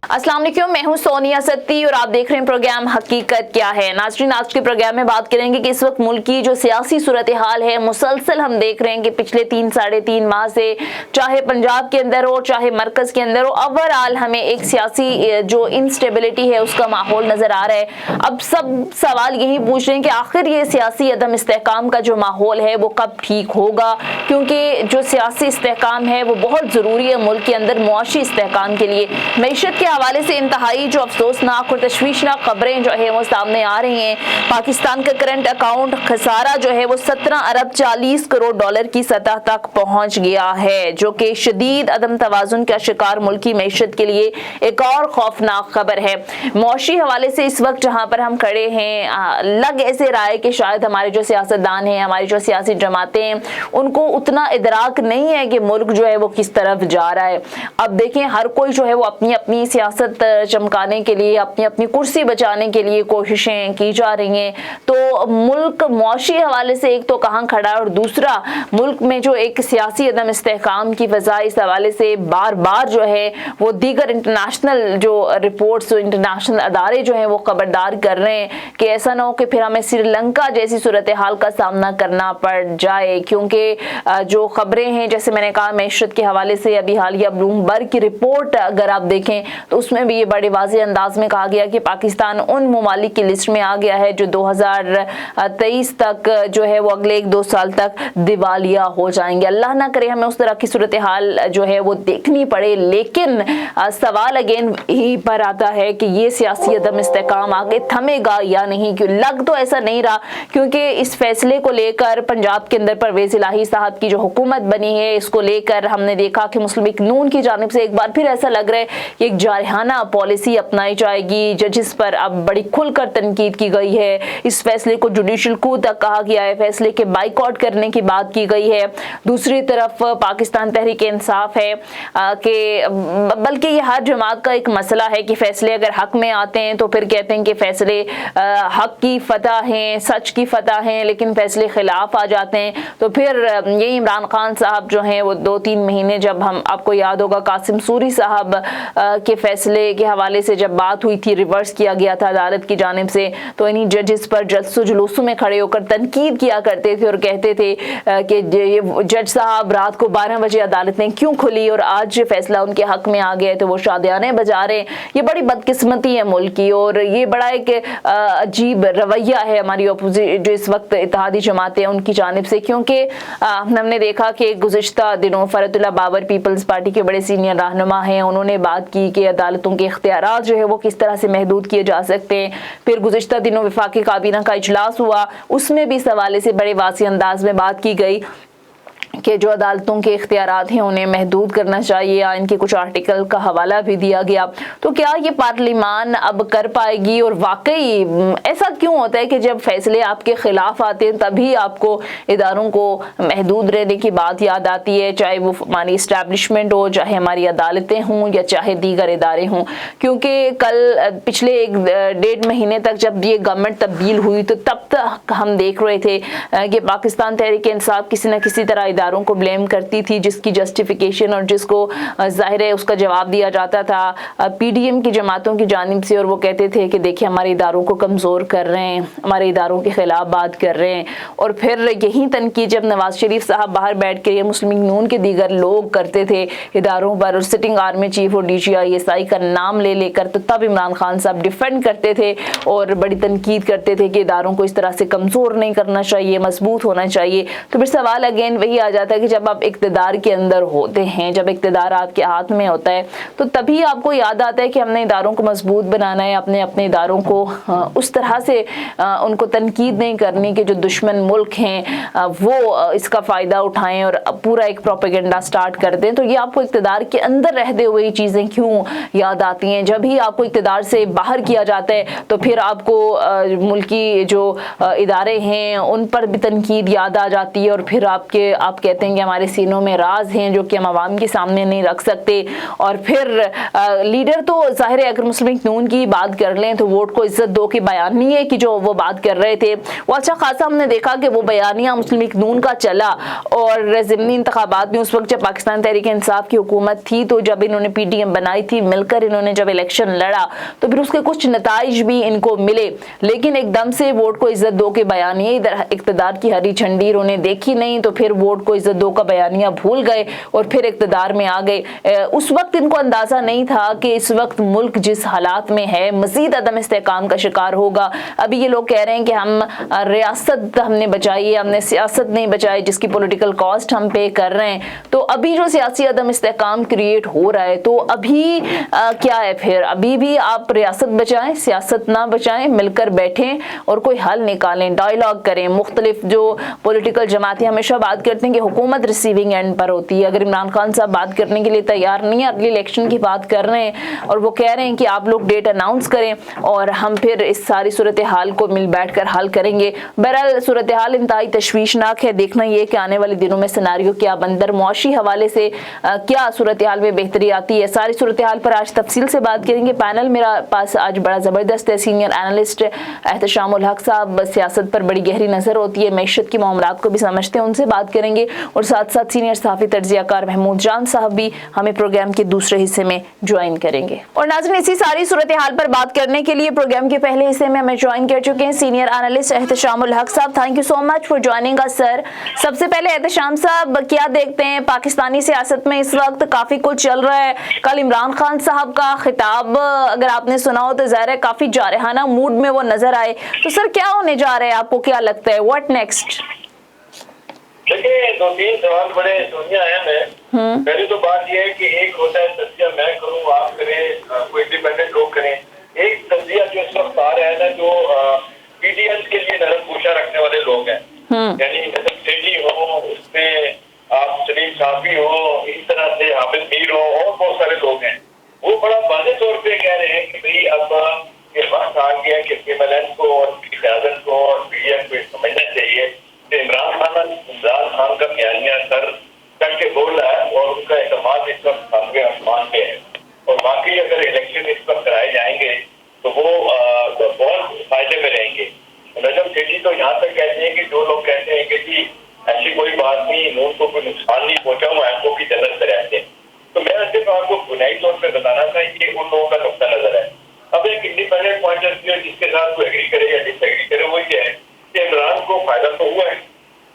अस्सलाम वालेकुम, मैं हूं सोनिया सत्ती और आप देख रहे हैं प्रोग्राम हकीकत क्या है। नाज़रीन, आज के प्रोग्राम में बात करेंगे कि इस वक्त मुल्क की जो सियासी सूरत हाल है, मुसलसल हम देख रहे हैं कि पिछले 3-3.5 माह से चाहे पंजाब के अंदर हो चाहे मरकज़ के अंदर हो, ओवरऑल हमें एक सियासी जो इंस्टेबिलिटी है उसका माहौल नज़र आ रहा है। अब सब सवाल यही पूछ रहे हैं कि आखिर ये सियासी अदम इस्तेहकाम का जो माहौल है वो कब ठीक होगा, क्योंकि जो सियासी इस्तेहकाम है वो बहुत ज़रूरी है मुल्क के अंदर मुआशी इस्तेहकाम के लिए। मईशत के हवाले से इंतहाई जो अफसोसनाक और तशवीशनाक खबरें जो है वो सामने आ रही हैं। पाकिस्तान का करंट अकाउंट खसारा जो है वो 17 अरब 40 करोड़ डॉलर की सतह तक पहुंच गया है, जो कि शदीद अदम तवाजुन का शिकार मुल्की मईशत के लिए एक और खौफनाक खबर है। मुआशी हवाले से इस वक्त जहां पर हम खड़े हैं, लग ऐसे रहा है कि शायद हमारे जो सियासतदान हैं, हमारी जो सियासी जमातें हैं, उनको उतना इदराक नहीं है कि मुल्क जो है वो किस तरफ जा रहा है। अब देखें, हर कोई जो है वो अपनी अपनी सियासत चमकाने के लिए, अपनी अपनी कुर्सी बचाने के लिए कोशिशें की जा रही हैं। तो मुल्क मुआशी हवाले से एक तो कहाँ खड़ा है, और दूसरा मुल्क में जो एक सियासी अदम इस्तेहकाम की वजह, इस हवाले से बार बार जो है वो दीगर इंटरनेशनल जो रिपोर्ट्स, इंटरनेशनल अदारे जो हैं वो खबरदार कर रहे हैं कि ऐसा ना हो कि फिर हमें श्रीलंका जैसी सूरत हाल का सामना करना पड़ जाए। क्योंकि जो खबरें हैं, जैसे मैंने कहा, मैशत के हवाले से अभी हालिया ब्लूमबर्ग की रिपोर्ट अगर आप देखें तो उसमें भी ये बड़े वाज़ेह अंदाज में कहा गया कि पाकिस्तान उन ममालिक की लिस्ट में आ गया है जो 2023 तक जो है वो अगले 1-2 साल तक दिवालिया हो जाएंगे। अल्लाह ना करे हमें उस तरह की सूरत हाल जो है वो देखनी पड़े। लेकिन सवाल अगेन यही पर आता है कि ये सियासी अदम इस्तेहकाम आगे थमेगा या नहीं। क्यों लग तो ऐसा नहीं रहा, क्योंकि इस फैसले को लेकर पंजाब के अंदर परवेज़ इलाही साहब की जो हुकूमत बनी है, इसको लेकर हमने देखा कि मुस्लिम लीग नून की जानिब से एक बार फिर ऐसा लग रहा है कि एक जारहाना पॉलिसी अपनाई जाएगी। जजिस पर अब बड़ी खुलकर तनकीद की गई है। इस फैसले को जुडिशल कू तक कहा गया है, फैसले के बाइकआउट करने की बात की गई है। दूसरी तरफ पाकिस्तान तहरीक इंसाफ है कि बल्कि ये हर जमात का एक मसला है कि फैसले अगर हक में आते हैं तो फिर कहते हैं कि फैसले हक की फतह हैं, सच की फतह हैं, लेकिन फैसले खिलाफ आ जाते हैं तो फिर ये इमरान खान साहब जो हैं वो 2-3 महीने, जब हम आपको याद होगा कासिम सूरी साहब के फैसले के हवाले से जब बात हुई थी, रिवर्स किया गया था अदालत की जानिब से, तो इन्हीं जजेस पर जलसो जुलूसों में खड़े होकर तनकीद किया करते थे और कहते थे कि ये जज साहब रात को 12 बजे अदालतें क्यों खुली और आज फैसला उनके हक में आ गया है तो वो शादियाने बजा रहे हैं। ये बड़ी बदकिस्मती है मुल्क की, और ये बड़ा एक अजीब रवैया है हमारी अपोजिशन जो इस वक्त इत्तेहादी जमातें हैं उनकी जानिब से। क्योंकि हमने देखा कि गुज़िश्ता दिनों फरतुल्लाह बाबर पीपल्स पार्टी के बड़े सीनियर रहनुमा हैं, उन्होंने बात की कि अदालतों के इख्तियारात जो है वो किस तरह से महदूद किए जा सकते हैं। फिर गुज़िश्ता दिनों वफाकी काबीना का इजलास हुआ, उसमें भी इस हवाले से बड़े वासी अंदाज में बात की गई कि जो अदालतों के इख्तियारात हैं उन्हें महदूद करना चाहिए, या इनके कुछ आर्टिकल का हवाला भी दिया गया। तो क्या ये पार्लिमान अब कर पाएगी? और वाकई ऐसा क्यों होता है कि जब फैसले आपके खिलाफ आते हैं तभी आपको इदारों को महदूद रहने की बात याद आती है, चाहे वो हमारी इस्टेब्लिशमेंट हो, चाहे हमारी अदालतें हों, या चाहे दीगर इदारे हों। क्योंकि कल पिछले 1-1.5 महीने तक जब ये गवर्नमेंट तब्दील हुई तो तब तक हम देख रहे थे कि पाकिस्तान तहरीक इंसाफ किसी न किसी तरह इदारों को ब्लेम करती थी, जिसकी जस्टिफिकेशन और जिसको जाहिर है उसका जवाब दिया जाता था पीडीएम की जमातों की जानिब से, और वो कहते थे कि देखिए हमारे इदारों को कमज़ोर कर रहे हैं, हमारे इदारों के खिलाफ बात कर रहे हैं। और फिर यही तनकीद जब नवाज शरीफ साहब बाहर बैठ के, ये मुस्लिम लीग नून के दीगर लोग करते थे इदारों पर, और सिटिंग आर्मी चीफ और DGI का नाम ले लेकर, तो तब इमरान खान साहब डिफेंड करते थे और बड़ी तनकीद करते थे कि इदारों को इस तरह से कमज़ोर नहीं करना चाहिए, मजबूत होना चाहिए। तो फिर सवाल अगेन वही आ जाता है कि जब आप इक़्तिदार के अंदर होते हैं, जब इक़्तिदार आपके हाथ में होता है, तो तभी आपको याद आता है कि हमने इदारों को मजबूत बनाना है, अपने इदारों को उस तरह से उनको तनकीद नहीं करनी कि जो दुश्मन मुल्क हैं वो इसका फ़ायदा उठाएं और पूरा एक प्रोपेगेंडा स्टार्ट कर दें। तो ये आपको इक़्तिदार के अंदर रहते हुए ये चीज़ें क्यों याद आती हैं? जब ही आपको इक़्तिदार से बाहर किया जाता है तो फिर आपको मुल्की जो इदारे हैं उन पर भी तनकीद याद आ जाती है, और फिर आप कहते हैं कि हमारे सीनों में राज हैं जो कि हम आवाम के सामने नहीं रख सकते। और फिर लीडर तो जाहिर है अगर मुस्लिम लीग नून की बात कर लें तो वोट को इज्जत दो की बयानिए की जो वो बात कर रहे थे वो अच्छा खासा हमने देखा कि वो बयानिया मुस्लिम लीग नून का चला। और ज़िमनी इंतखाबात में उस वक्त जब पाकिस्तान तहरीक इंसाफ की हुकूमत थी तो जब इन्होंने PDM बनाई थी, मिलकर इन्होंने जब इलेक्शन लड़ा तो फिर उसके कुछ नताइज भी इनको मिले, लेकिन एकदम से वोट को इज्जत दो के बयानिए इधर इक़्तिदार की हरी झंडी इन्होंने देखी नहीं तो फिर वोट को इज्जत दो का बयानिया भूल गए और फिर इक़्तिदार में आ गए। उस वक्त इनको अंदाज़ा नहीं था कि इस वक्त मुल्क जिस हालात में है मज़ीद अदम इस्तेहकाम का शिकार होगा। अभी ये लोग कह रहे हैं कि हम रियासत हमने बचाई है, हमने सियासत नहीं बचाई जिसकी पॉलिटिकल कॉस्ट हम पे कर रहे हैं। तो अभी जो सियासी अदम इस्तेहकाम क्रिएट हो रहा है तो अभी क्या है, फिर अभी भी आप रियासत बचाएं, सियासत ना बचाएं, मिलकर बैठें और कोई हल निकालें, डायलॉग करें। मुख्तलिफ जो पॉलिटिकल जमातें हमेशा बात करते हैं कि हुकूमत रिसीविंग एंड पर होती है। अगर इमरान खान साहब बात करने के लिए तैयार नहीं है, अगली इलेक्शन की बात कर रहे हैं और वो कह रहे हैं कि आप लोग डेट अनाउंस करें और हम फिर इस सारी सूरत हाल को मिल बैठ कर हल करेंगे। बहरहाल सूरत हाल इंतहाई तशवीशनाक है। देखना ये कि आने वाले दिनों में सिनारियो क्या बनकर मुआशी हवाले से क्या सूरत हाल में बेहतरी आती है। सारी सूरत हाल पर आज तफसील से बात करेंगे। पैनल मेरा पास आज बड़ा ज़बरदस्त है। सीनियर एनालिस्ट एहतशामुल हक साहब, सियासत पर बड़ी गहरी नज़र होती है, मैशत की मामलात को भी समझते हैं, उनसे बात करेंगे। और साथ साथ सीनियर सहाफ़ी तर्जियाकार महमूद जान साहब भी हमें प्रोग्राम के दूसरे हिस्से में ज्वाइन करेंगे। और नाज़रीन इसी सारी सूरत हाल पर बात करने के लिए प्रोग्राम के पहले हिस्से में हमें ज्वाइन कर चुके हैं सीनियर एनालिस्ट एहतशामुल हक साहब। Thank you so much for joining us sir. सबसे पहले एहतशाम साहब, क्या देखते हैं पाकिस्तानी सियासत में इस वक्त काफ़ी कुछ चल रहा है। कल इमरान खान साहब का खिताब अगर आपने सुना हो तो ज़ाहिर है काफ़ी जारहाना मूड में वो नजर आए। तो सर क्या होने जा रहा है, आपको क्या लगता है, व्हाट नेक्स्ट? देखिए, दो तीन सवाल बड़े दुनिया अहम है। पहली तो बात यह है कि एक होता है तज्जिया मैं करूँ, आप करें, कोई इंडिपेंडेंट लोग करें। एक तज्जिया जो इस वक्त आ रहा है ना, जो PDM के लिए नरम पूछा रखने वाले लोग हैं, यानी सेठी हो, उसमें आप सलीम साफी हो, इस तरह से हाफिज मीर हो और बहुत सारे लोग हैं, वो बड़ा वाज़ेह तौर पे कह रहे हैं कि भाई अब ये वक्त आ गया कि PMLN को और क़यादत को और PDM को समझना चाहिए कि इमरान खान का बयानिया सर करके बोल रहा है और उनका एतमाद इस वक्त सामने आसमान पे है। और बाकी अगर इलेक्शन इस वक्त कराए जाएंगे तो वो बहुत फायदे में रहेंगे। नजम सेठी तो यहाँ तक कहते हैं कि जो लोग कहते हैं कि जी ऐसी कोई बात नहीं, नून को कोई नुकसान नहीं पहुंचा, वो आंखों की जन्नत में रहते हैं। तो मैं सिर्फ आपको बुनियादी तौर पर बताना था, ये उन लोगों का नुकता नजर है। अब एक इंडिपेंडेंट पॉइंट ऑफ व्यू जिसके साथ वो एग्री करे या डिसएग्री करे, वो ये है कि इमरान को फायदा तो हुआ है,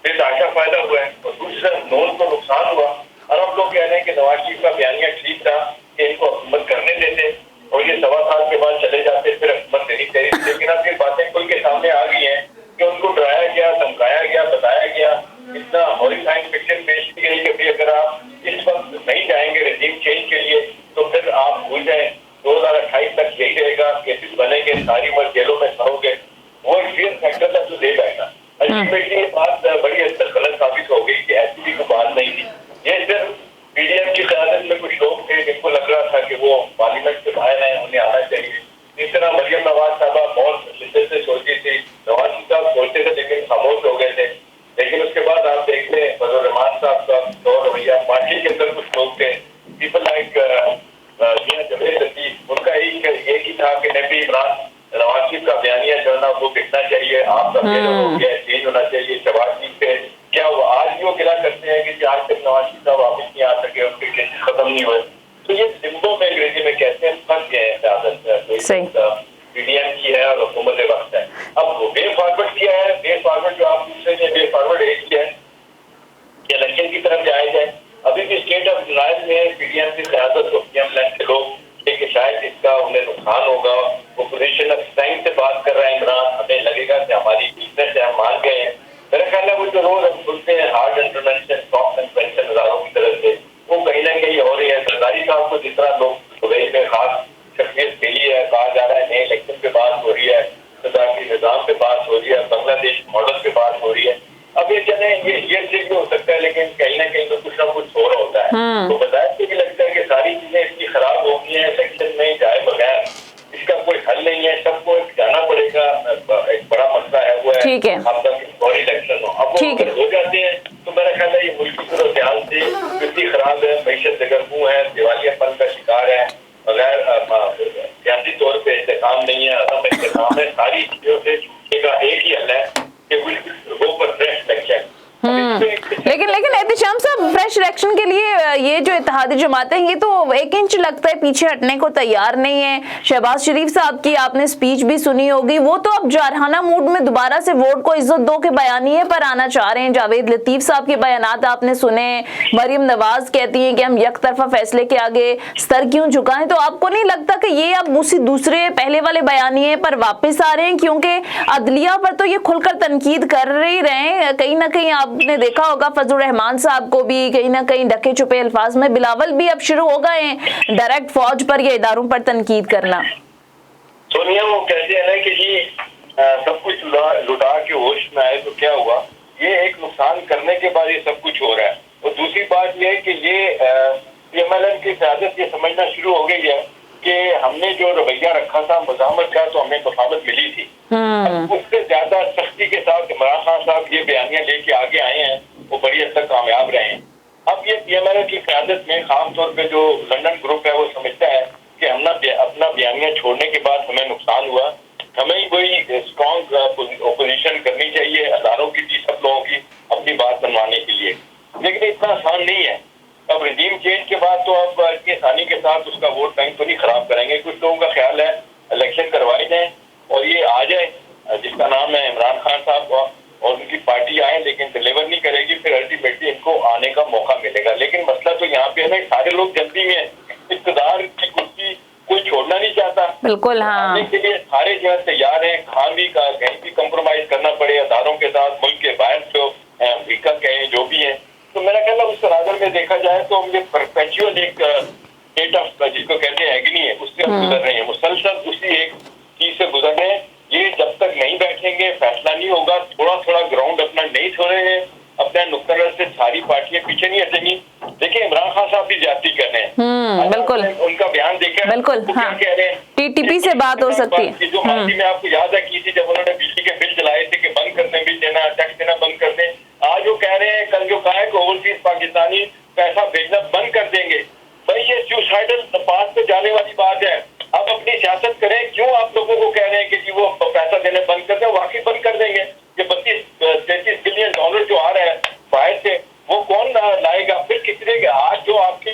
बेतहाशा फायदा हुआ है, और दूसरा नून को नुकसान हुआ। और अब लोग कह रहे हैं कि नवाज शरीफ का बयानिया ठीक था कि इनको हुकूमत करने देते और ये 1.25 साल के बाद चले जाते, फिर हुकूमत नहीं चाहिए। लेकिन अब ये बातें खुल के सामने आ गई हैं कि उनको डराया गया, धमकाया गया, बताया गया, इतना हॉरिफाइंग पिक्चर पेश की गई कि भाई अगर आप इस वक्त नहीं जाएंगे रजीम चेंज के लिए तो फिर आप भूल जाएं, 2028 तक यही रहेगा, केसेस बनेंगे, सारी उम्र जेलों में सड़ोगे। वो फियर फैक्टर था जो दे बैठा। अल्टीमेटली ये बात बड़ी हद तक गलत साबित हो गई कि ऐसी भी कोई बात नहीं थी। ये सिर्फ PDM की क़यादत में कुछ लोग थे जिनको लग रहा था कि वो पार्लियामेंट से बाहर हैं, उन्हें आना चाहिए। इस तरह मरियम नवाज साहबा बहुत शिद्दत से सोचती थी, नवाज साहब सोचते थे लेकिन खामोश हो गए थे। लेकिन उसके बाद आप देख लें फजल रहमान साहब का दौर रवैया, पार्टी के अंदर कुछ लोग थे, पीपल लाइक जवेद लतीफ, उनका एक ही था कि नबी इमरान नवाज शरीफ का बयानिया जो है ना वो बिकना चाहिए, आपका चेंज होना चाहिए। शहबाज शरीफ पे क्या हुआ, आज भी वो गिला करते हैं कि आज तक नवाज शरीफ साहब वापस नहीं आ सके, उनके केसेस खत्म नहीं हुए। तो ये लिम्बो में अंग्रेजी में कहते हैं फंस गए हैं, PDM की है और हुकूमत वक्त है। अब वे फॉरवर्ड किया है, वे फॉरवर्ड जो आप पूछ रहे थे, वे फॉरवर्ड एक किया है कि इलेक्शन की तरफ जाया जाए। अभी भी स्टेट ऑफ डिनायल में PDM की क़यादत को PMLN के लोग कि शायद इसका उन्हें नुकसान होगा। ओपोजिशन अब टाइम से बात कर रहा है इमरान, हमें लगेगा कि हमारी वीकनेस है, हम मान गए हैं। मेरा ख्याल है वो जो रोज हम सुनते हैं हार्ड इंटरवेंशन, सॉफ्ट इंटरवेंशन हजारों की तरफ से, वो कहीं ना कहीं हो रही है। सरदारी साहब को जिस तरह लोग दुबई में खास शख्सियत मिली है, कहा जा रहा है नए इलेक्शन पे बात हो रही है, सदारती निजाम पे बात हो रही है, बांग्लादेश मॉडल पे बात हो रही है। अब ये चले ये ठीक हो सकता है, लेकिन कहीं ना कहीं तो कुछ ना कुछ हो रहा होता है। तो बताया कि भी लगता है कि सारी चीजें इसकी खराब हो गई है, इलेक्शन में जाए बगैर इसका कोई हल नहीं है, सबको जाना पड़ेगा। एक बड़ा मसला है वो है आपका और इलेक्शन हो। अब वो हो जाते हैं तो मेरा ख्याल है ये मुल्क सूरत मीशत दगरगू है, दिवालियापन का शिकार है, बगैर सियासी तौर पे इंतकाम नहीं है, अदम इंतकाम है, सारी चीजों से छूटने का एक ही हल है कि वो पर फ्रेश इलेक्शन। लेकिन एहतिशाम साहब, फ्रेश इलेक्शन के लिए ये जो इत्तेहादी जमातें हैं ये तो एक इंच लगता है पीछे हटने को तैयार नहीं है। शहबाज शरीफ साहब की आपने स्पीच भी सुनी होगी, वो तो अब जारहाना मूड में दोबारा से वोट को इज्जत दो के बयानिए पर आना चाह रहे हैं। जावेद लतीफ साहब के बयानात आपने सुने, मरियम नवाज कहती हैं कि हम एक तरफा फैसले के आगे सर क्यों झुकाएं। तो आपको नहीं लगता कि ये अब उसी दूसरे पहले वाले बयानिए पर वापस आ रहे हैं, क्योंकि अदलिया पर तो ये खुलकर तनकीद कर ही रहे हैं। कहीं ना कहीं आपने देखा होगा फजलुर रहमान साहब को भी कहीं ना कहीं ढके छुपे अल्फाज में, बिलावल भी अब शुरू हो गए हैं डायरेक्ट फौज पर या इदारों पर तनकीद करना। सोनिया वो कहते हैं ना कि जी सब कुछ लुटा के होश में आए तो क्या हुआ, ये एक नुकसान करने के बाद ये सब कुछ हो रहा है। और दूसरी बात ये है कि ये एमएलएन की क़यादत ये समझना शुरू हो गई है कि हमने जो रवैया रखा था मज़ामत का, तो हमें मफामत मिली थी। उससे ज्यादा सख्ती के साथ इमरान खान साहब ये बयानियां लेके आगे आए हैं, वो बड़ी हद तक कामयाब रहे हैं। अब ये पीएमएल की क़यादत में खास तौर पे जो लंदन ग्रुप है वो समझता है कि अपना बयानियां छोड़ने के बाद हमें नुकसान हुआ, हमें ही कोई स्ट्रॉन्ग ओपोजिशन करनी चाहिए हजारों की, सब लोगों की अपनी बात मनवाने के लिए। लेकिन इतना आसान नहीं है। अब रिजीम चेंज के बाद तो अब इतनी आसानी के साथ उसका वोट बैंक तो नहीं खराब करेंगे। कुछ लोगों का ख्याल है इलेक्शन करवाए जाए और ये आ जाए जिसका नाम है इमरान खान साहब का, और उनकी पार्टी आए लेकिन डिलीवर नहीं करेगी, फिर अल्टीमेटली इनको आने का मौका मिलेगा। लेकिन मसला तो यहाँ पे है ना, सारे लोग जल्दी में इक़्तिदार की कुर्सी कोई छोड़ना नहीं चाहता। बिल्कुल हाँ, आने के लिए सारे जो है तैयार हैं, खान भी का कहीं भी कम्प्रोमाइज करना पड़े अदारों के साथ, मुल्क के बाहर जो अमरीका कहें जो भी है। तो मेरा ख्याल है उस तनाज़ुर में देखा जाए तो ये परपेचुअल एक स्टेट ऑफ जिसको कहते हैं एग्नी है, उससे हम गुजर रहे हैं, मुसलसल उसी एक चीज से गुजर रहे हैं। ये जब तक नहीं बैठेंगे फैसला नहीं होगा, थोड़ा थोड़ा ग्राउंड अपना नहीं छोड़े हैं, अपने नुक्ता नज़र से सारी पार्टियां पीछे नहीं हटेंगी। देखिए इमरान खान साहब भी ज्यादती कर रहे हैं, बिल्कुल उनका बयान देखा, बिल्कुल हाँ, कह रहे हैं टीटीपी से बात हो सकती है। जो माफी में आपको याद है की थी जब उन्होंने बिजली के बिल जलाए थे कि बंद कर दें, बिल देना टैक्स देना बंद कर दें। आज वो कह रहे हैं, कल जो कहा है कि ओवरसीज पाकिस्तानी पैसा भेजना बंद कर देंगे। भाई ये सुसाइडल पास पे जाने वाली बात है। अब अपनी सियासत करें, क्यों आप लोगों को कह रहे हैं कि जी वो पैसा देने बंद कर दें, वाकई बंद कर देंगे। ये 32-33 बिलियन डॉलर जो आ रहा है बाहर से, वो कौन लाएगा फिर कितने के? आज जो आपकी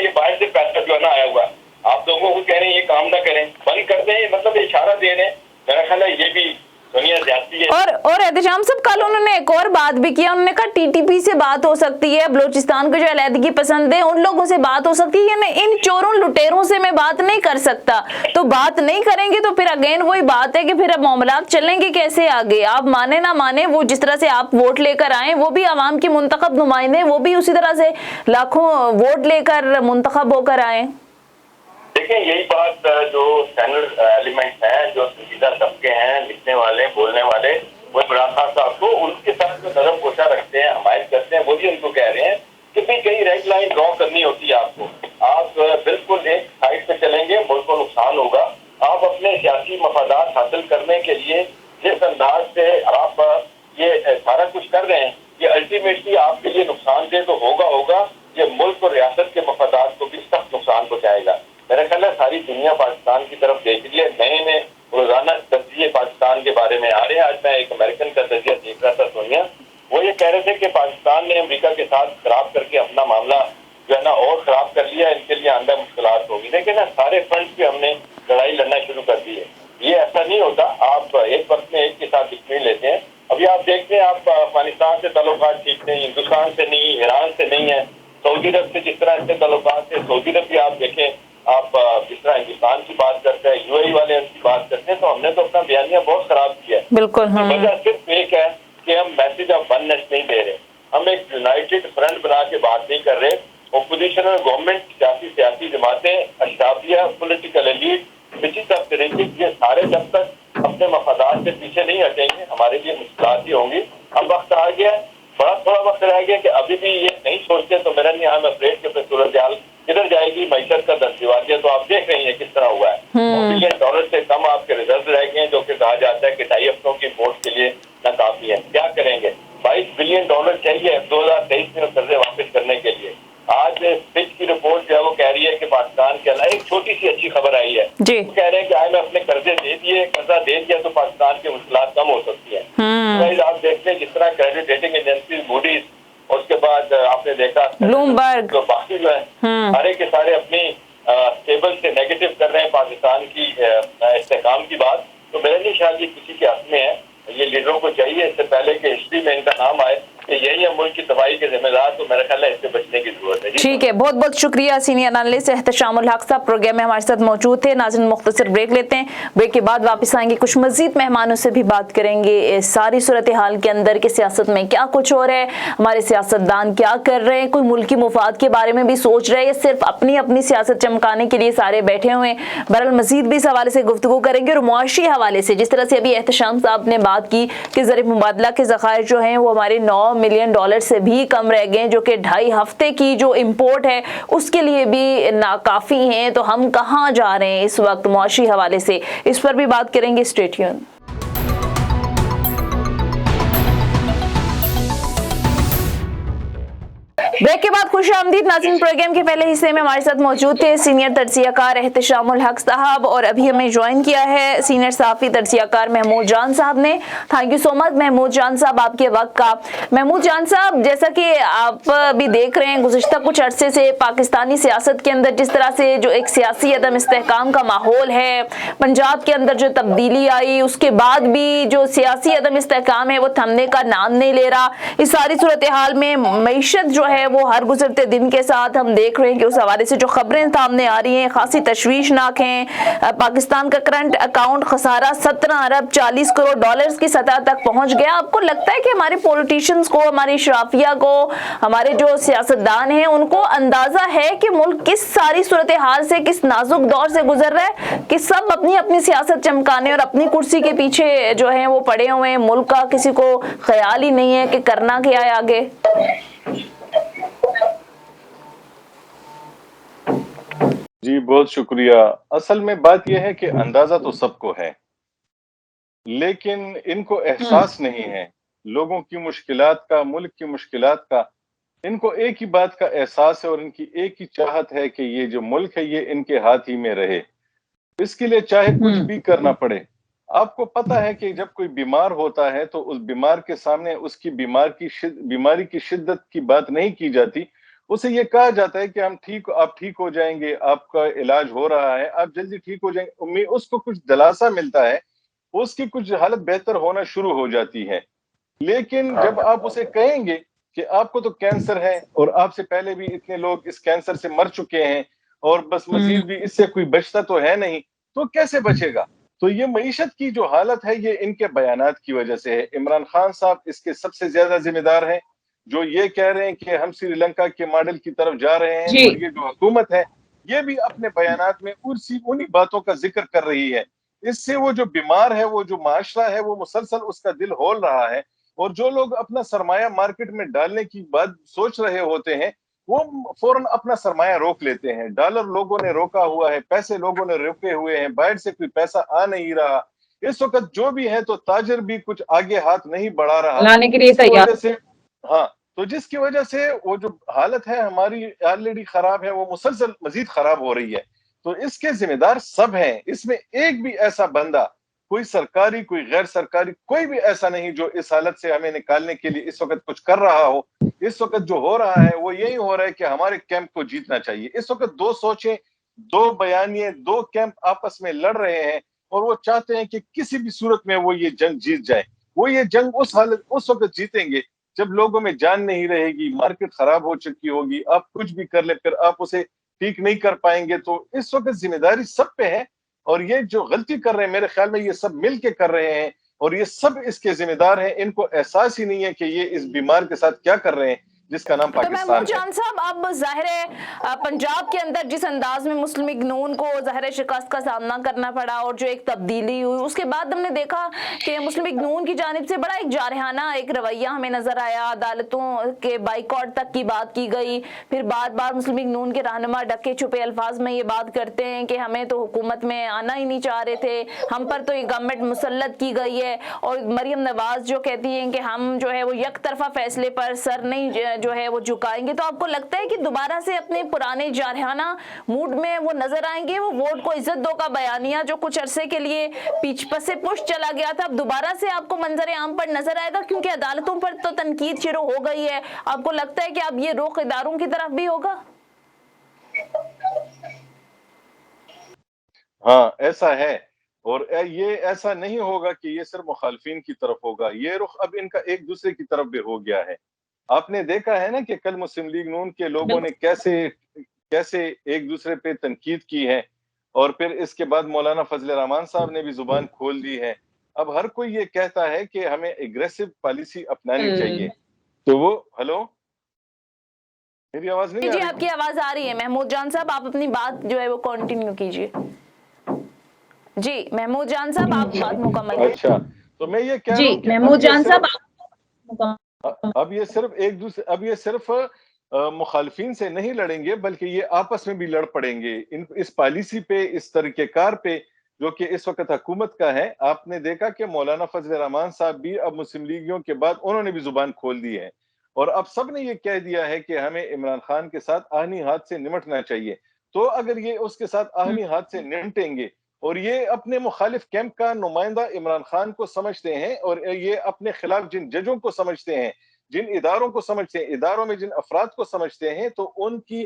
ये बाहर से पैसा जो है ना आया हुआ, आप लोगों को कह रहे हैं ये काम ना करें, बंद कर दें, मतलब इशारा दे रहे हैं। मेरा ख्याल है ये भी दुनिया जाती है। और एहतिशाम साहब कल उन्होंने एक और बात भी किया, उन्होंने कहा टीटीपी से बात हो सकती है, बलोचिस्तान को जो अलहदगी पसंद है उन लोगों से बात हो सकती है, इन चोरों लुटेरों से मैं बात नहीं कर सकता। तो बात नहीं करेंगे तो फिर अगेन वही बात है कि फिर अब मामलात चलेंगे कैसे आगे? आप माने ना माने, वो जिस तरह से आप वोट लेकर आए, वो भी अवाम के मुंतखब नुमाइंदे, वो भी उसी तरह से लाखों वोट लेकर मुंतखब होकर आए। देखिए यही बात जो स्टैंडर्ड एलिमेंट हैं, जो संजीदा तबके हैं, लिखने वाले बोलने वाले, वो इमरान खान साहब को उनके साथ जो नरम पोछा रखते हैं, हमायत करते हैं, वो भी उनको कह रहे हैं कि भाई कहीं रेड लाइन ड्रॉ करनी होती है आपको। आप बिल्कुल एक साइड पे चलेंगे, मुल्क को नुकसान होगा। आप अपने सियासी मफादात हासिल करने के लिए जिस अंदाज से आप ये सारा कुछ कर रहे हैं, ये अल्टीमेटली आपके लिए नुकसानदेह तो होगा, ये मुल्क और रियासत के मफादात को भी सख्त नुकसान पहुंचाएगा। मेरा ख्याल है सारी दुनिया पाकिस्तान की तरफ देख रही है। नए रोजाना तजिए पाकिस्तान के बारे में आ रहे हैं। आज मैं एक अमेरिकन का तजिया देख रहा था सोनिया, वो ये कह रहे थे कि पाकिस्तान ने अमेरिका के साथ खराब करके अपना मामला जो है ना और खराब कर लिया, इनके लिए आंदा मुश्किलात होगी। लेकिन ना सारे फ्रंट पे हमने लड़ाई लड़ना शुरू कर दी है। ये ऐसा नहीं होता, आप एक वक्त में एक के साथ दुश्मनी लेते हैं। अभी आप देखते हैं, आप अफगानिस्तान से ताल्लुकात ठीक नहीं, हिंदुस्तान से नहीं, ईरान से नहीं है, सऊदी अरब से जिस तरह से ताल्लुकात है, सऊदी अरब भी आप देखें, आप जिस तरह हिंदुस्तान की बात करते हैं, यूएई वाले उनकी बात करते हैं, तो हमने तो अपना बयानिया बहुत खराब किया है। बिल्कुल वजह सिर्फ एक है कि हम मैसेज ऑफ वननेस नहीं दे रहे, हम एक यूनाइटेड फ्रंट बना के बात नहीं कर रहे। ओपोजिशन और गवर्नमेंट, सियासी जमातें, अशराफिया, पॉलिटिकल एलीट, किसी सब तरीके ये सारे जब तक अपने मफादात से पीछे नहीं हटेंगे, हमारे लिए मुश्किलात ही होंगी। अब वक्त आ गया, बड़ा थोड़ा वक्त रह गया कि अभी भी ये नहीं सोचते तो मेरा नहीं, हम अफरेड के सूरत हाल किधर जाएगी। मैशत का दस्तिवादिया तो आप देख रही हैं किस तरह हुआ है। बिलियन डॉलर से कम आपके रिजर्व रह गए, जो कि कहा जाता है कि 2.5 हफ्तों की वोट के लिए नाकाफी है। क्या करेंगे? 22 बिलियन डॉलर चाहिए 2023 2023 میں قرضے واپس کرنے کے لیے. آج فچ کی رپورٹ جو ہے وہ کہہ رہی ہے کہ پاکستان کے علاوہ ایک چھوٹی سی اچھی خبر آئی ہے, وہ کہہ رہے ہیں کہ آج میں اپنے قرضے دے دیے, قرضہ دے دیا تو پاکستان کے مشکلات کم ہو سکتی ہیں. آپ دیکھتے ہیں جس طرح کریڈٹ ریٹنگ ایجنسیز موڈیز, اس کے بعد آپ نے دیکھا بلومبرگ, تو باقی جو ہے سارے کے سارے اپنی ٹیبل سے نیگیٹو کر رہے ہیں پاکستان کی استحکام کی بات. تو میرا نہیں خیال یہ کسی کے ہاتھ میں ہے. یہ لیڈروں کو چاہیے اس سے پہلے کہ ہسٹری میں ان کا نام آئے کہ یہی ہے ملک کی تباہی کے ذمہ دار, تو میرا خیال ہے اس سے بچنے کی ضرورت ہے. ٹھیک ہے, بہت بہت شکریہ سینئر انالسٹ احتشام الحق صاحب, پروگرام میں ہمارے ساتھ موجود تھے. ناظرین مختصر بریک لیتے ہیں, بریک کے بعد واپس آئیں گے, کچھ مزید مہمانوں سے بھی بات کریں گے اس ساری صورتحال کے اندر کہ سیاست میں کیا کچھ ہو رہا ہے, ہمارے سیاستدان کیا کر رہے ہیں, کوئی ملکی مفاد کے بارے میں بھی سوچ رہے ہیں, صرف اپنی اپنی سیاست چمکانے کے لیے سارے بیٹھے ہوئے ہیں. بہرحال مزید بھی اس حوالے سے گفتگو کریں گے, اور معاشی حوالے سے جس طرح سے ابھی احتشام صاحب نے بات کی کہ زر مبادلہ کے ذخائر جو ہیں وہ ہمارے $9 ملین سے بھی کم رہ گئے, جو کہ 2.5 ہفتے کی جو امپورٹ ہے اس کے لیے بھی ناکافی ہیں. تو ہم کہاں جا رہے ہیں اس وقت معاشی حوالے سے, اس پر بھی بات کریں گے. Stay tune. بریک کے بعد خوش آمدید ناظرین. پروگرام کے پہلے حصے میں ہمارے ساتھ موجود تھے سینئر تجزیہ کار احتشام الحق صاحب, اور ابھی ہمیں جوائن کیا ہے سینئر صحافی تجزیہ کار محمود جان صاحب نے. تھینک یو سو مچ محمود جان صاحب آپ کے وقت کا. محمود جان صاحب, جیسا کہ آپ بھی دیکھ رہے ہیں گزشتہ کچھ عرصے سے پاکستانی سیاست کے اندر جس طرح سے جو ایک سیاسی عدم استحکام کا ماحول ہے, پنجاب کے اندر جو تبدیلی آئی اس کے بعد بھی جو سیاسی عدم استحکام ہے وہ تھمنے کا نام نہیں لے رہا. اس ساری صورتحال میں معیشت جو ہے وہ ہر گزرتے دن کے ساتھ ہم دیکھ رہے ہیں کہ اس حوالے سے جو خبریں سامنے آ رہی ہیں خاصی تشویشناک ہیں. پاکستان کا کرنٹ اکاؤنٹ خسارہ $17.40 کی سطح تک پہنچ گیا. آپ کو لگتا ہے کہ ہمارے پولیٹیشنز کو, ہماری اشرافیہ کو, ہمارے جو سیاستدان ہیں ان کو اندازہ ہے کہ ملک کس ساری صورتحال سے, کس نازک دور سے گزر رہا ہے, کہ سب اپنی اپنی سیاست چمکانے اور اپنی کرسی کے پیچھے جو ہیں وہ پڑے ہوئے ہیں, ملک کا کسی کو خیال ہی نہیں ہے کہ کرنا کیا ہے آگے؟ جی بہت شکریہ. اصل میں بات یہ ہے کہ اندازہ تو سب کو ہے, لیکن ان کو احساس نہیں ہے لوگوں کی مشکلات کا, ملک کی مشکلات کا. ان کو ایک ہی بات کا احساس ہے اور ان کی ایک ہی چاہت ہے کہ یہ جو ملک ہے یہ ان کے ہاتھ ہی میں رہے. اس کے لیے چاہے کچھ بھی کرنا پڑے. آپ کو پتا ہے کہ جب کوئی بیمار ہوتا ہے تو اس بیمار کے سامنے اس کی بیماری کی شدت کی بات نہیں کی جاتی, اسے یہ کہا جاتا ہے کہ آپ ٹھیک ہو جائیں گے, آپ کا علاج ہو رہا ہے, آپ جلدی ٹھیک ہو جائیں گے. اس کو کچھ دلاسا ملتا ہے, اس کی کچھ حالت بہتر ہونا شروع ہو جاتی ہے. لیکن جب آپ اسے کہیں گے کہ آپ کو تو کینسر ہے اور آپ سے پہلے بھی اتنے لوگ اس کینسر سے مر چکے ہیں اور بس مزید بھی اس سے کوئی بچتا تو ہے نہیں, تو کیسے بچے گا؟ تو یہ معیشت کی جو حالت ہے یہ ان کے بیانات کی وجہ سے ہے. عمران خان صاحب اس کے سب سے زیادہ ذمہ دار ہیں, جو یہ کہہ رہے ہیں کہ ہم سری لنکا کے ماڈل کی طرف جا رہے ہیں. اور یہ جو حکومت ہے یہ بھی اپنے بیانات میں انہی باتوں کا ذکر کر رہی ہے. اس سے وہ جو بیمار ہے, وہ جو معاشرہ ہے, وہ مسلسل اس کا دل ہول رہا ہے. اور جو لوگ اپنا سرمایہ مارکیٹ میں ڈالنے کی بات سوچ رہے ہوتے ہیں وہ فوراً اپنا سرمایہ روک لیتے ہیں. ڈالر لوگوں نے روکا ہوا ہے, پیسے لوگوں نے روکے ہوئے ہیں, باہر سے کوئی پیسہ آ نہیں رہا. اس وقت جو بھی ہے تو تاجر بھی کچھ آگے ہاتھ نہیں بڑھا رہا لانے کے لیے تیار. ہاں, تو جس کی وجہ سے وہ جو حالت ہے ہماری آلریڈی خراب ہے, وہ مسلسل مزید خراب ہو رہی ہے. تو اس کے ذمہ دار سب ہیں. اس میں ایک بھی ایسا بندہ, کوئی سرکاری کوئی غیر سرکاری, کوئی بھی ایسا نہیں جو اس حالت سے ہمیں نکالنے کے لیے اس وقت کچھ کر رہا ہو. اس وقت جو ہو رہا ہے وہ یہی ہو رہا ہے کہ ہمارے کیمپ کو جیتنا چاہیے. اس وقت دو سوچیں, دو بیانیے, دو کیمپ آپس میں لڑ رہے ہیں اور وہ چاہتے ہیں کہ کسی بھی صورت میں وہ یہ جنگ جیت جائے. وہ یہ جنگ اس وقت جیتیں گے جب لوگوں میں جان نہیں رہے گی, مارکیٹ خراب ہو چکی ہوگی, آپ کچھ بھی کر لیں پھر آپ اسے ٹھیک نہیں کر پائیں گے. تو اس وقت ذمہ داری سب پہ ہے, اور یہ جو غلطی کر رہے ہیں میرے خیال میں یہ سب مل کے کر رہے ہیں, اور یہ سب اس کے ذمہ دار ہیں. ان کو احساس ہی نہیں ہے کہ یہ اس بیمار کے ساتھ کیا کر رہے ہیں جس کا نام پاکستان ہے. محمود جان صاحب, اب ظاہر ہے پنجاب کے اندر جس انداز میں مسلم لیگ نون کو ظاہر شکست کا سامنا کرنا پڑا اور جو ایک تبدیلی ہوئی, اس کے بعد ہم نے دیکھا کہ مسلم لیگ نون کی جانب سے بڑا ایک جارحانہ ایک رویہ ہمیں نظر آیا, عدالتوں کے بائیکاٹ تک کی بات کی گئی. پھر بار بار مسلم لیگ نون کے رہنما ڈکے چھپے الفاظ میں یہ بات کرتے ہیں کہ ہمیں تو حکومت میں آنا ہی نہیں چاہ رہے تھے, ہم پر تو یہ گورنمنٹ مسلط کی گئی ہے. اور مریم نواز جو کہتی ہیں کہ ہم جو ہے وہ یک طرفہ فیصلے پر سر نہیں جو ہے وہ جھکائیں گے، تو آپ کو لگتا ہے کہ دوبارہ سے اپنے پرانے جارحانہ موڈ میں وہ نظر آئیں گے؟ وہ ووٹ کو عزت دو کا بیانیہ جو کچھ عرصے کے لیے پس پش چلا گیا تھا، اب دوبارہ سے آپ کو منظر عام پر نظر آئے گا؟ کیونکہ عدالتوں پر تو تنقید شروع ہو گئی ہے، آپ کو لگتا ہے کہ اب یہ رخ اداروں کی طرف بھی ہوگا؟ ہاں ایسا ہے، اور یہ ایسا نہیں ہوگا کہ یہ صرف مخالفین کی طرف ہوگا، یہ رخ اب ان کا ایک دوسرے کی طرف بھی ہو گیا ہے۔ آپ نے دیکھا ہے نا کہ کل مسلم لیگ نون کے لوگوں نے کیسے ایک دوسرے پہ تنقید کی ہے، اور پھر اس کے بعد مولانا فضل الرحمان صاحب نے بھی زبان کھول دی ہے۔ اب ہر کوئی یہ کہتا ہے کہ ہمیں اگریسو پالیسی اپنانی چاہیے، تو وہ ہلو میری آواز نہیں آ جی رہی؟ آپ کی آواز آ رہی ہے محمود جان صاحب، آپ اپنی بات جو ہے وہ کنٹینیو کیجئے۔ جی محمود جان صاحب آپ بات مکمل کریں۔ اچھا، تو میں یہ کہہ رہا ہوں کہ اب یہ صرف مخالفین سے نہیں لڑیں گے، بلکہ یہ آپس میں بھی لڑ پڑیں گے اس پالیسی پہ، اس طریقہ کار پہ جو کہ اس وقت حکومت کا ہے۔ آپ نے دیکھا کہ مولانا فضل الرحمان صاحب بھی اب مسلم لیگیوں کے بعد انہوں نے بھی زبان کھول دی ہے، اور اب سب نے یہ کہہ دیا ہے کہ ہمیں عمران خان کے ساتھ آہنی ہاتھ سے نمٹنا چاہیے۔ تو اگر یہ اس کے ساتھ آہنی ہاتھ سے نمٹیں گے، اور یہ اپنے مخالف کیمپ کا نمائندہ عمران خان کو سمجھتے ہیں، اور یہ اپنے خلاف جن ججوں کو سمجھتے ہیں، جن اداروں کو سمجھتے ہیں، اداروں میں جن افراد کو سمجھتے ہیں، تو ان کی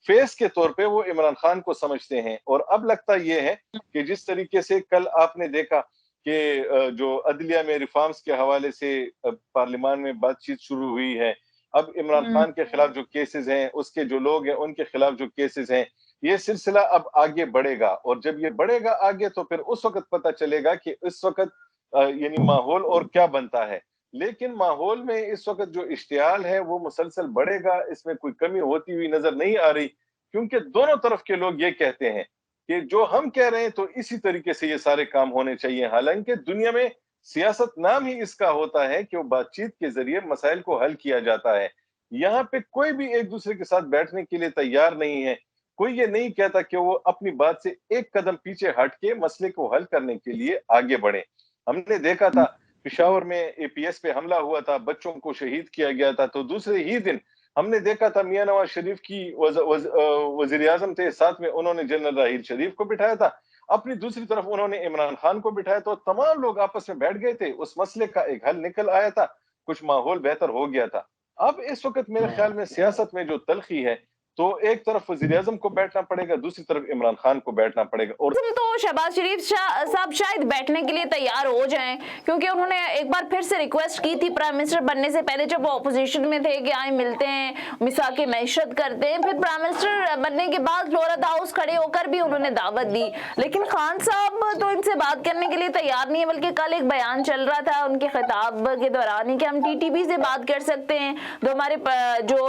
فیس کے طور پہ وہ عمران خان کو سمجھتے ہیں۔ اور اب لگتا یہ ہے کہ جس طریقے سے کل آپ نے دیکھا کہ جو عدلیہ میں ریفارمز کے حوالے سے پارلیمان میں بات چیت شروع ہوئی ہے، اب عمران خان کے خلاف جو کیسز ہیں، اس کے جو لوگ ہیں ان کے خلاف جو کیسز ہیں، یہ سلسلہ اب آگے بڑھے گا، اور جب یہ بڑھے گا آگے تو پھر اس وقت پتہ چلے گا کہ اس وقت یعنی ماحول اور کیا بنتا ہے۔ لیکن ماحول میں اس وقت جو اشتعال ہے وہ مسلسل بڑھے گا، اس میں کوئی کمی ہوتی ہوئی نظر نہیں آ رہی، کیونکہ دونوں طرف کے لوگ یہ کہتے ہیں کہ جو ہم کہہ رہے ہیں تو اسی طریقے سے یہ سارے کام ہونے چاہیے۔ حالانکہ دنیا میں سیاست نام ہی اس کا ہوتا ہے کہ وہ بات چیت کے ذریعے مسائل کو حل کیا جاتا ہے۔ یہاں پہ کوئی بھی ایک دوسرے کے ساتھ بیٹھنے کے لیے تیار نہیں ہے، کوئی یہ نہیں کہتا کہ وہ اپنی بات سے ایک قدم پیچھے ہٹ کے مسئلے کو حل کرنے کے لیے آگے بڑھے۔ ہم نے دیکھا تھا پشاور میں اے پی ایس پہ حملہ ہوا تھا، بچوں کو شہید کیا گیا تھا، تو دوسرے ہی دن ہم نے دیکھا تھا میاں نواز شریف کی وزیر اعظم تھے، ساتھ میں انہوں نے جنرل راحیل شریف کو بٹھایا تھا، اپنی دوسری طرف انہوں نے عمران خان کو بٹھایا، تو تمام لوگ آپس میں بیٹھ گئے تھے، اس مسئلے کا ایک حل نکل آیا تھا، کچھ ماحول بہتر ہو گیا تھا۔ اب اس وقت میرے خیال میں سیاست میں جو تلخی ہے، تو ایک طرف وزیر اعظم کو بیٹھنا پڑے گا، دوسری طرف عمران خان کو بیٹھنا پڑے گا۔ اور تو شہباز شریف صاحب شاید بیٹھنے کے لیے تیار ہو جائیں، کیونکہ انہوں نے ایک بار پھر سے ریکویسٹ کی تھی پرائم منسٹر بننے سے پہلے، جب وہ اپوزیشن میں تھے، کہ آئیں ملتے ہیں، مساق معیشت کرتے ہیں۔ پھر پرائم منسٹر بننے کے بعد فلورا ہاؤس کھڑے ہو کر بھی انہوں نے دعوت دی، لیکن خان صاحب تو ان سے بات کرنے کے لیے تیار نہیں ہے، بلکہ کل ایک بیان چل رہا تھا ان کے خطاب کے دوران ہی کہ ہم ٹی ٹی پی سے بات کر سکتے ہیں، جو ہمارے جو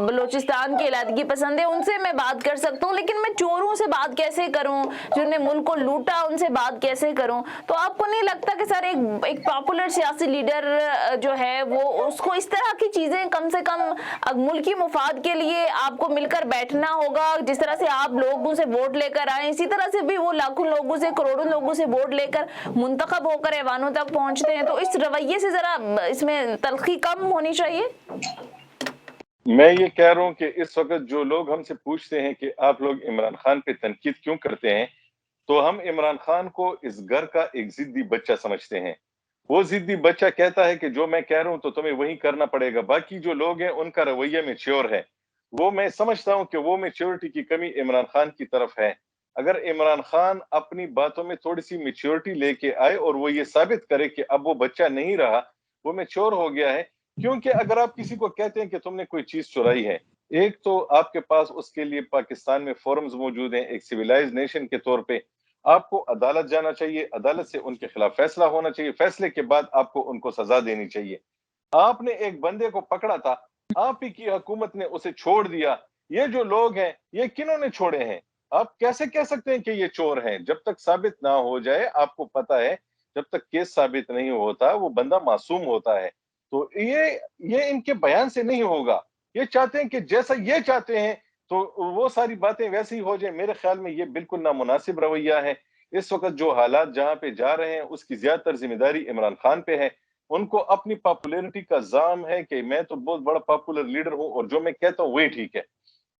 بلوچستان کے علیحدگی پسند ہیں ان سے میں بات کر سکتا ہوں، لیکن میں چوروں سے بات کیسے کروں جنہوں نے ملک کو لوٹا، ان سے بات کیسے کروں؟ تو آپ کو نہیں لگتا کہ سر ایک پاپولر سیاسی لیڈر جو ہے وہ اس کو اس طرح کی چیزیں کم سے کم ملکی مفاد کے لیے آپ کو مل کر بیٹھنا ہوگا؟ جس طرح سے آپ لوگوں سے ووٹ لے کر آئے، اسی طرح سے بھی وہ لاکھوں لوگوں سے، کروڑوں لوگوں سے ووٹ لے کر منتخب ہو کر ایوانوں تک پہنچتے ہیں، تو اس رویے سے ذرا اس میں تلخی کم ہونی چاہیے۔ میں یہ کہہ رہا ہوں کہ اس وقت جو لوگ ہم سے پوچھتے ہیں کہ آپ لوگ عمران خان پہ تنقید کیوں کرتے ہیں، تو ہم عمران خان کو اس گھر کا ایک ضدی بچہ سمجھتے ہیں۔ وہ ضدی بچہ کہتا ہے کہ جو میں کہہ رہا ہوں تو تمہیں وہی کرنا پڑے گا۔ باقی جو لوگ ہیں ان کا رویہ میچور ہے، وہ میں سمجھتا ہوں کہ وہ میچورٹی کی کمی عمران خان کی طرف ہے۔ اگر عمران خان اپنی باتوں میں تھوڑی سی میچورٹی لے کے آئے اور وہ یہ ثابت کرے کہ اب وہ بچہ نہیں رہا، وہ میچور ہو گیا ہے۔ کیونکہ اگر آپ کسی کو کہتے ہیں کہ تم نے کوئی چیز چرائی ہے، ایک تو آپ کے پاس اس کے لیے پاکستان میں فورمز موجود ہیں، ایک سویلائز نیشن کے طور پہ آپ کو عدالت جانا چاہیے، عدالت سے ان کے خلاف فیصلہ ہونا چاہیے، فیصلے کے بعد آپ کو ان کو سزا دینی چاہیے۔ آپ نے ایک بندے کو پکڑا تھا، آپ ہی کی حکومت نے اسے چھوڑ دیا۔ یہ جو لوگ ہیں یہ کنہوں نے چھوڑے ہیں؟ آپ کیسے کہہ سکتے ہیں کہ یہ چور ہیں؟ جب تک ثابت نہ ہو جائے، آپ کو پتا ہے جب تک کیس ثابت نہیں ہوتا وہ بندہ معصوم ہوتا ہے۔ تو یہ ان کے بیان سے نہیں ہوگا۔ یہ چاہتے ہیں کہ جیسا یہ چاہتے ہیں تو وہ ساری باتیں ویسے ہی ہو جائیں۔ میرے خیال میں یہ بالکل نامناسب رویہ ہے۔ اس وقت جو حالات جہاں پہ جا رہے ہیں اس کی زیادہ تر ذمہ داری عمران خان پہ ہے۔ उनको अपनी पॉपुलैरिटी का जाम है कि मैं तो बहुत बड़ा पॉपुलर लीडर हूं और जो मैं कहता हूं वही ठीक है।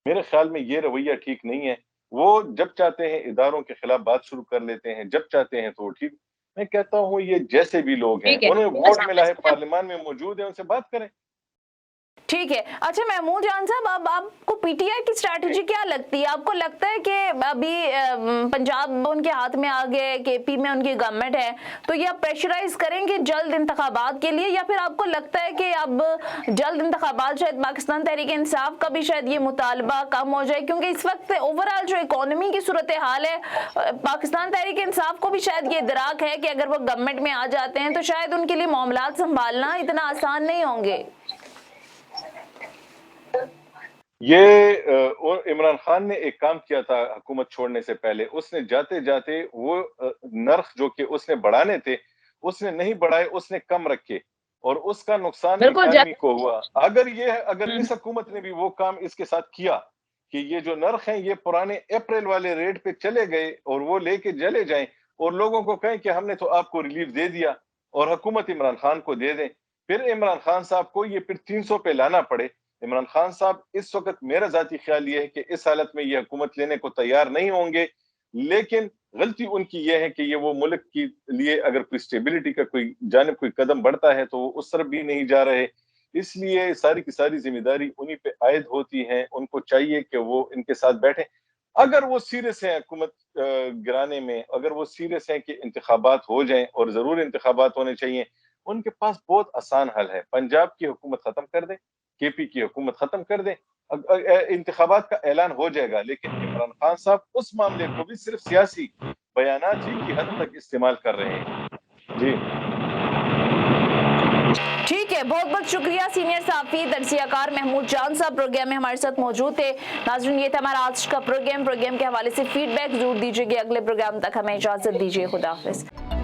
मेरे ख्याल में ये रवैया ठीक नहीं है। वो जब चाहते हैं इदारों के खिलाफ बात शुरू कर लेते हैं, जब चाहते हैं तो ठीक। मैं कहता हूं ये जैसे भी लोग हैं, ठीक है। उन्हें वोट मिला है, पार्लियामान में मौजूद है, उनसे बात करें। ठीक है। अच्छा महमूद जान साहब, अब आपको पीटीआई की स्ट्रैटेजी क्या लगती है? आपको लगता है कि अभी पंजाब उनके हाथ में आ गए, केपी में उनकी गवर्नमेंट है, तो ये आप प्रेशराइज करेंगे जल्द इंतखाबात के लिए, या फिर आपको लगता है कि अब जल्द इंतखाबात शायद पाकिस्तान तहरीक इंसाफ का भी शायद ये मुतालबा कम हो जाए? क्योंकि इस वक्त ओवरऑल जो इकोनॉमी की सूरत हाल है, पाकिस्तान तहरीक इंसाफ को भी शायद ये इदराक है कि अगर वो गवर्नमेंट में आ जाते हैं तो शायद उनके लिए मामलात संभालना इतना आसान नहीं होंगे। ये इमरान खान ने एक काम किया था हुकूमत छोड़ने से पहले, उसने जाते जाते वो नर्ख जो कि उसने बढ़ाने थे उसने नहीं बढ़ाए, उसने कम रखे और उसका नुकसान इकॉनमी को हुआ। अगर इस हुकूमत ने भी वो काम इसके साथ किया कि ये जो नर्ख हैं ये पुराने अप्रैल वाले रेट पे चले गए और वो लेके चले जाएं और लोगों को कहें कि हमने तो आपको रिलीफ दे दिया और हुकूमत इमरान खान को दे दें, फिर इमरान खान साहब को ये फिर 300 पे लाना पड़े। इमरान खान साहब इस वक्त मेरा जाती ख्याल ये है कि इस हालत में ये हुकूमत लेने को तैयार नहीं होंगे, लेकिन गलती उनकी ये है कि ये वो मुल्क के लिए अगर कोई स्टेबिलिटी का कोई जानिब कोई कदम बढ़ता है तो वो उस तरफ भी नहीं जा रहे। इसलिए सारी की सारी जिम्मेदारी उन्हीं पे आयद होती है। उनको चाहिए कि वो इनके साथ बैठे। अगर वो सीरियस है हुकूमत गिराने में, अगर वो सीरियस है कि इंतखाबात हो जाएं और जरूर इंतखाबात होने चाहिए, उनके पास बहुत आसान हल है। पंजाब की हुकूमत खत्म कर दे, केपी की हुकूमत खत्म कर दे, इंतखाबात का ऐलान हो जाएगा। लेकिन इमरान खान साहब उस मामले को भी सिर्फ सियासी बयानात ही की हद तक इस्तेमाल कर रहे हैं। जी ठीक है, बहुत बहुत शुक्रिया सीनियर सहाफी तजज़ियाकार महमूद जान साहब प्रोग्राम में हमारे साथ मौजूद थे। नाज़रीन, ये था हमारा आज का प्रोग्राम के हवाले से फीडबैक जरूर दीजिएगा। अगले प्रोग्राम तक हमें इजाजत दीजिए। खुदा हाफिज़।